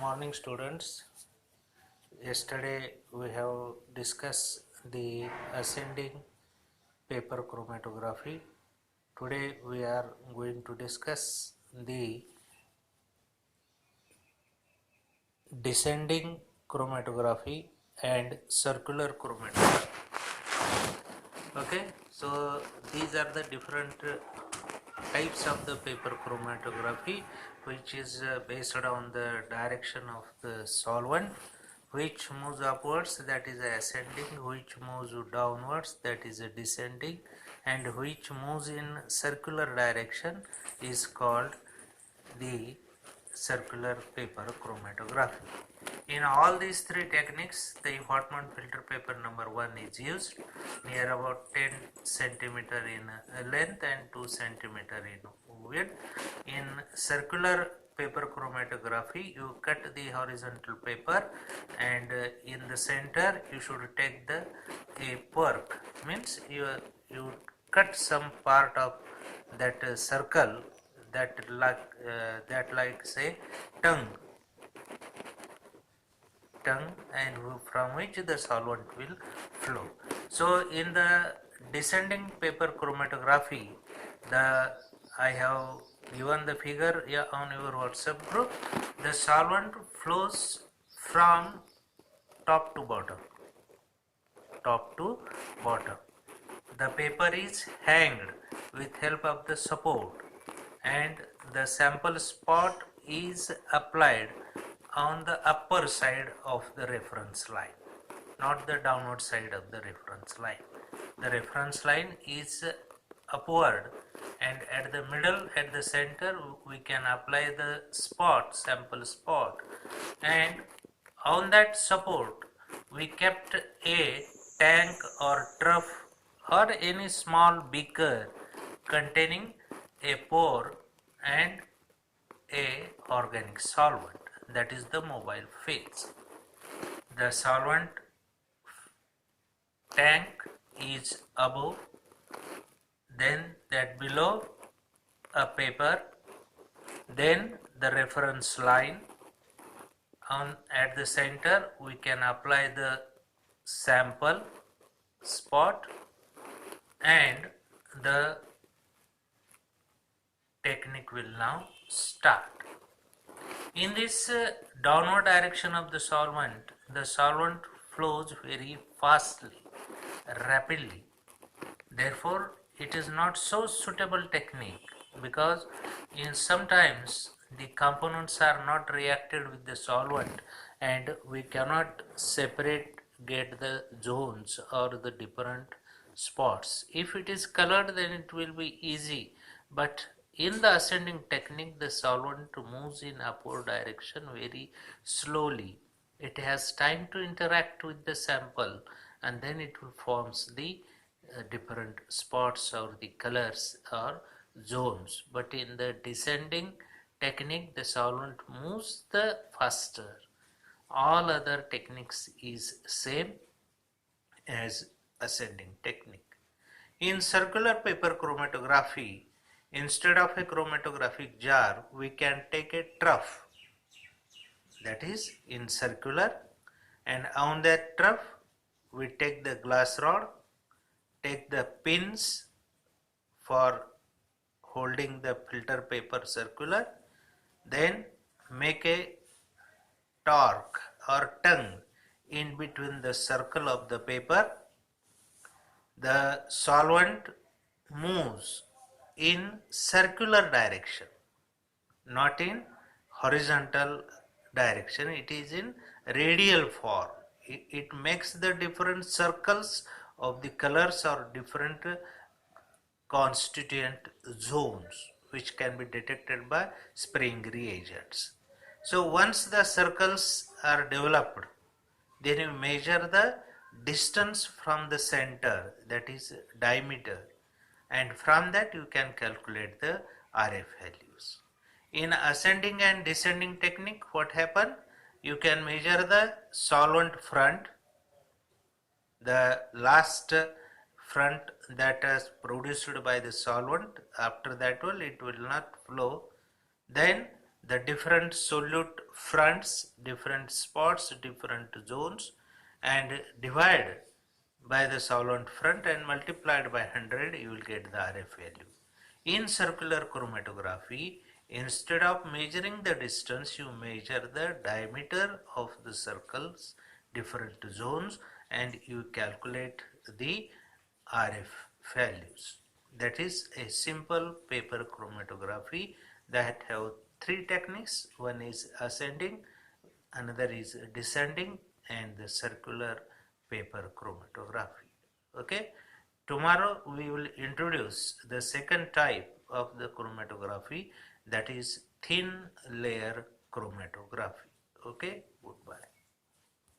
morning, students. Yesterday we have discussed the ascending paper chromatography. Today we are going to discuss the descending chromatography and circular chromatography. Okay, so these are the different types of the paper chromatography, which is based on the direction of the solvent, which moves upwards, that is ascending, which moves downwards, that is descending, and which moves in circular direction is called the circular paper chromatography. In all these three techniques, the Hartmann filter paper number 1 is used, near about 10 centimeter in length and 2 centimeter in width. In circular paper chromatography, you cut the horizontal paper, and in the center you should take a perk, means you cut some part of that circle that like say tongue, and from which the solvent will flow. So in the descending paper chromatography, I have given the figure on your WhatsApp group. The solvent flows from top to bottom. The paper is hanged with help of the support, and the sample spot is applied on the upper side of the reference line, not the downward side of the reference line. The reference line is upward, and at the middle, at the center, we can apply the sample spot, and on that support we kept a tank or trough or any small beaker containing a pore and a organic solvent, that is the mobile phase. The solvent tank is above, then that below a paper, then the reference line. At the center we can apply the sample spot, and the technique will now start. In this downward direction of the solvent flows very fastly, rapidly. Therefore, it is not so suitable technique, because sometimes the components are not reacted with the solvent, and we cannot get the zones or the different spots. If it is colored, then it will be easy, but in the ascending technique, the solvent moves in upward direction very slowly. It has time to interact with the sample, and then it forms the different spots or the colors or zones. But in the descending technique, the solvent moves the faster. All other techniques is same as ascending technique. In circular paper chromatography, instead of a chromatographic jar, we can take a trough, that is in circular, and on that trough we take the glass rod, take the pins for holding the filter paper circular, then make a torque or tongue in between the circle of the paper. The solvent moves in circular direction, not in horizontal direction. It is in radial form. It makes the different circles of the colors or different constituent zones, which can be detected by spraying reagents. So once the circles are developed, then you measure the distance from the center, that is diameter, and from that you can calculate the RF values. In ascending and descending technique, what happen? You can measure the solvent front, the last front that is produced by the solvent. After that it will not flow. Then the different solute fronts, different spots, different zones, and divide by the solvent front and multiplied by 100, you will get the RF value. In circular chromatography, instead of measuring the distance, you measure the diameter of the circles, different zones, and you calculate the RF values. That is a simple paper chromatography that have three techniques. One is ascending, another is descending, and the circular paper chromatography. Okay, tomorrow we will introduce the second type of the chromatography, that is thin layer chromatography. Okay, goodbye.